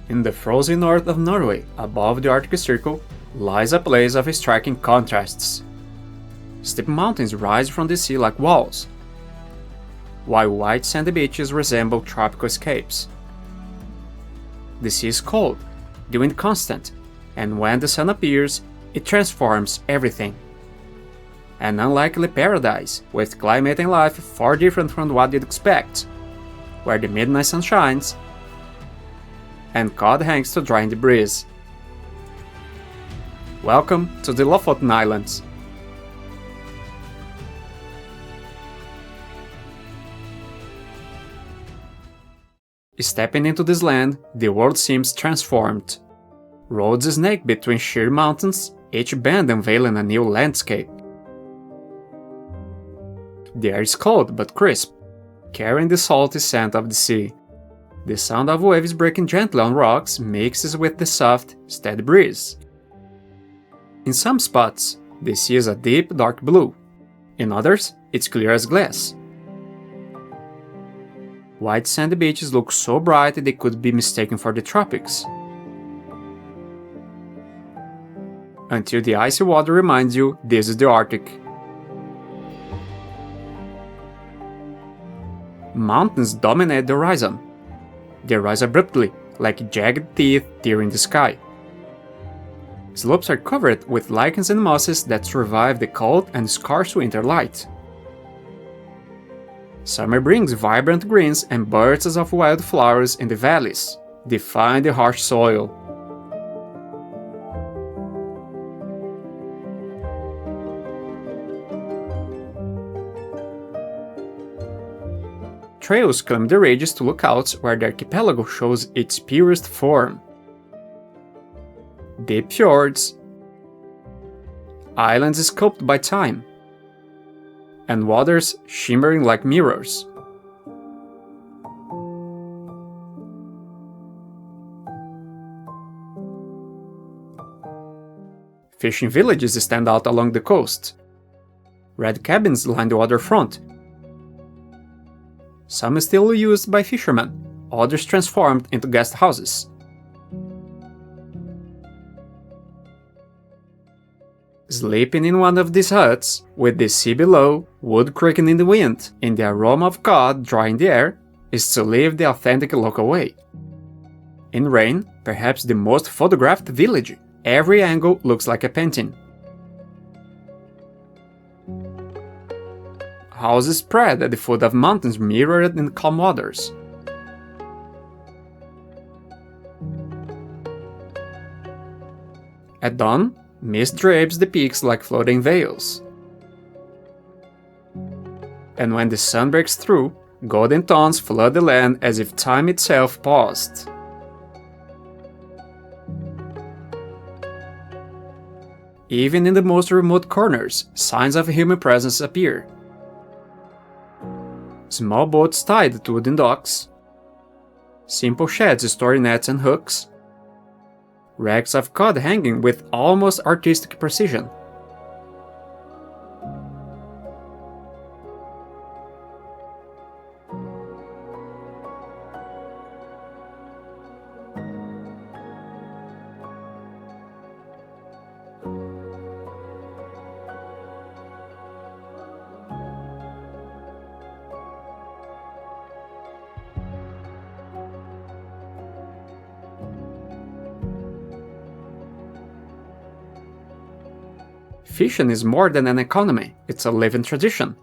In the frozen north of Norway, above the Arctic Circle, lies a place of striking contrasts. Steep mountains rise from the sea like walls, while white sandy beaches resemble tropical escapes. The sea is cold, the wind constant, and when the sun appears, it transforms everything. An unlikely paradise, with climate and life far different from what you'd expect, where the midnight sun shines and cod hangs to dry in the breeze. Welcome to the Lofoten Islands. Stepping into this land, the world seems transformed. Roads snake between sheer mountains, each bend unveiling a new landscape. The air is cold but crisp, carrying the salty scent of the sea. The sound of waves breaking gently on rocks mixes with the soft, steady breeze. In some spots, the sea is a deep, dark blue. In others, it's clear as glass. White sandy beaches look so bright they could be mistaken for the tropics, until the icy water reminds you this is the Arctic. Mountains dominate the horizon. They rise abruptly, like jagged teeth tearing the sky. Slopes are covered with lichens and mosses that survive the cold and scarce winter light. Summer brings vibrant greens and bursts of wildflowers in the valleys, defying the harsh soil. Trails climb the ridges to lookouts where the archipelago shows its purest form. Deep fjords, islands sculpted by time, and waters shimmering like mirrors. Fishing villages stand out along the coast. Red cabins line the waterfront. Some still used by fishermen, others transformed into guest houses. Sleeping in one of these huts, with the sea below, wood creaking in the wind, and the aroma of cod drying the air, is to live the authentic local way. In rain, perhaps the most photographed village, every angle looks like a painting. Houses spread at the foot of mountains mirrored in calm waters. At dawn, mist drapes the peaks like floating veils. And when the sun breaks through, golden tones flood the land as if time itself paused. Even in the most remote corners, signs of human presence appear. Small boats tied to wooden docks, simple sheds storing nets and hooks, racks of cod hanging with almost artistic precision. Fishing is more than an economy, it's a living tradition.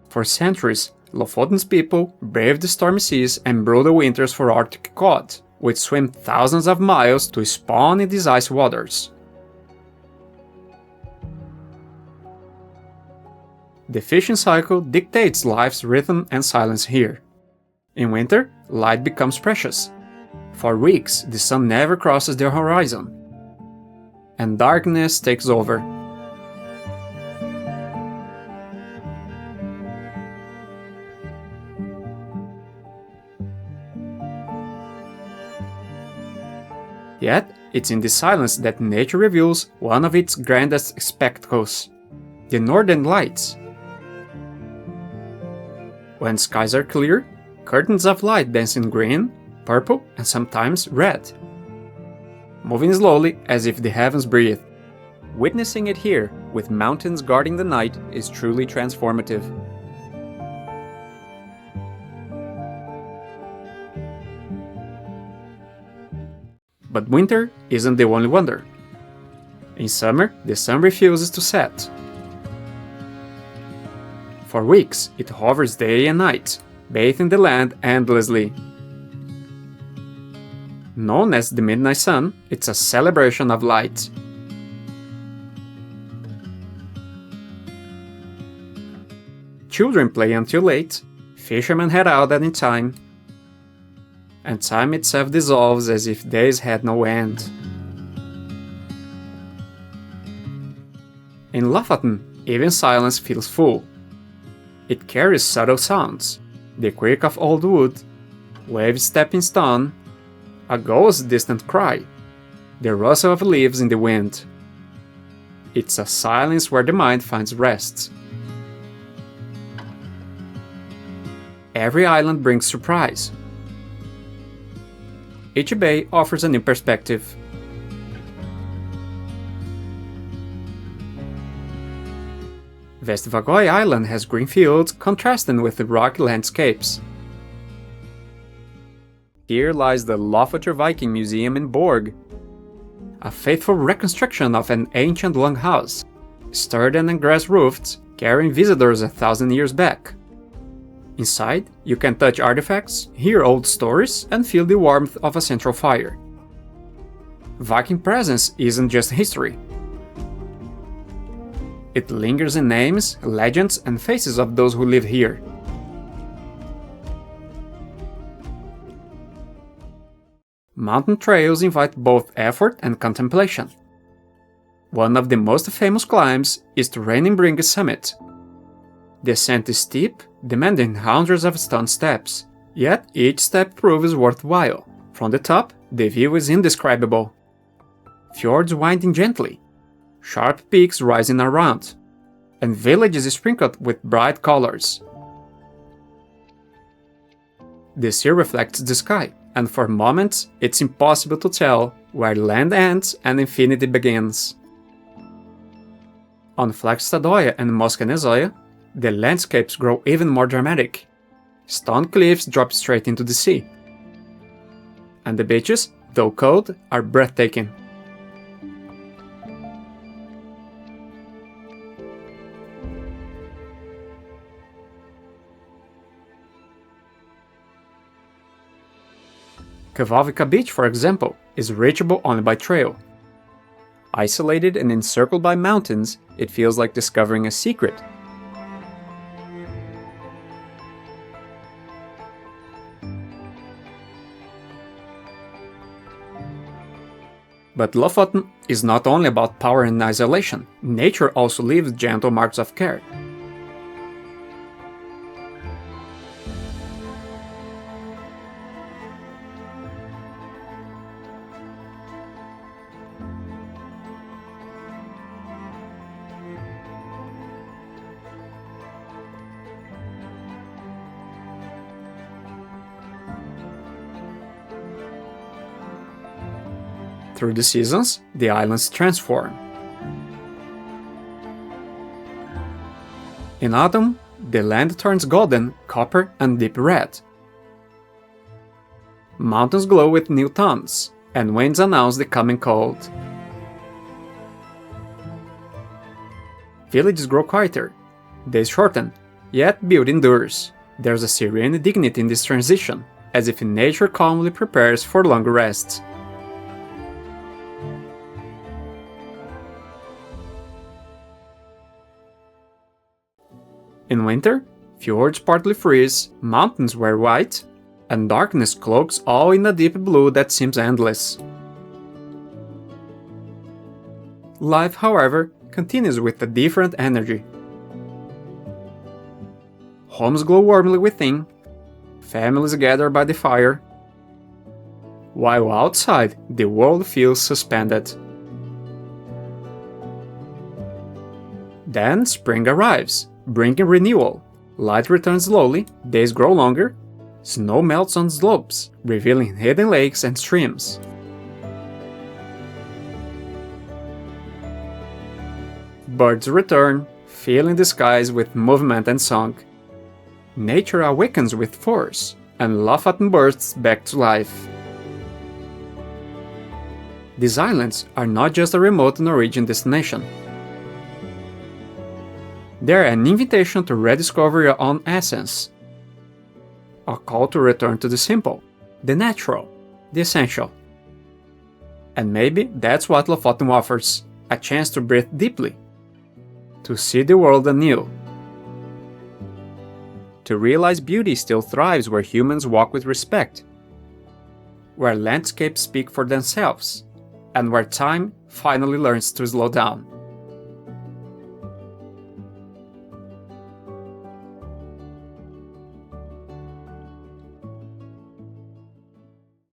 For centuries, Lofoten's people braved the stormy seas and brutal winters for Arctic cod, which swim thousands of miles to spawn in these ice waters. The fishing cycle dictates life's rhythm and silence here. In winter, light becomes precious. For weeks, the sun never crosses the horizon, and darkness takes over. Yet, it's in the silence that nature reveals one of its grandest spectacles, the Northern Lights. When skies are clear, curtains of light dance in green, purple, and sometimes red, moving slowly as if the heavens breathe. Witnessing it here, with mountains guarding the night, is truly transformative. But winter isn't the only wonder. In summer, the sun refuses to set. For weeks, it hovers day and night, bathing the land endlessly. Known as the midnight sun, it's a celebration of light. Children play until late, fishermen head out at any time, and time itself dissolves as if days had no end. In Lofoten, even silence feels full. It carries subtle sounds, the creak of old wood, waves stepping stone, a gull's distant cry, the rustle of leaves in the wind. It's a silence where the mind finds rest. Every island brings surprise. Each bay offers a new perspective. Vestvågøy Island has green fields contrasting with the rocky landscapes. Here lies the Lofoten Viking Museum in Borg, a faithful reconstruction of an ancient longhouse, sturdy and grass-roofed, carrying visitors 1,000 years back. Inside, you can touch artifacts, hear old stories, and feel the warmth of a central fire. Viking presence isn't just history. It lingers in names, legends, and faces of those who live here. Mountain trails invite both effort and contemplation. One of the most famous climbs is to Reiningbrigge summit. The ascent is steep, demanding hundreds of stone steps, yet each step proves worthwhile. From the top, the view is indescribable. Fjords winding gently, sharp peaks rising around, and villages sprinkled with bright colors. The sea reflects the sky, and for moments it's impossible to tell where land ends and infinity begins. On Flagstadøya and Moskenesøya, the landscapes grow even more dramatic. Stone cliffs drop straight into the sea. And the beaches, though cold, are breathtaking. Kvavikka Beach, for example, is reachable only by trail. Isolated and encircled by mountains, it feels like discovering a secret. But Lofoten is not only about power and isolation. Nature also leaves gentle marks of care. Through the seasons, the islands transform. In autumn, the land turns golden, copper, and deep red. Mountains glow with new tones, and winds announce the coming cold. Villages grow quieter, days shorten, yet beauty endures. There's a serene dignity in this transition, as if nature calmly prepares for longer rests. In winter, fjords partly freeze, mountains wear white, and darkness cloaks all in a deep blue that seems endless. Life, however, continues with a different energy. Homes glow warmly within, families gather by the fire, while outside the world feels suspended. Then spring arrives, bringing renewal. Light returns slowly, days grow longer, Snow melts on slopes, revealing hidden lakes and streams. Birds return, filling the skies with movement and song. Nature awakens with force, and Lofoten bursts back to life. These islands are not just a remote Norwegian destination. They're an invitation to rediscover your own essence. A call to return to the simple, the natural, the essential. And maybe that's what Lofoten offers, a chance to breathe deeply, to see the world anew, to realize beauty still thrives where humans walk with respect, where landscapes speak for themselves, and where time finally learns to slow down.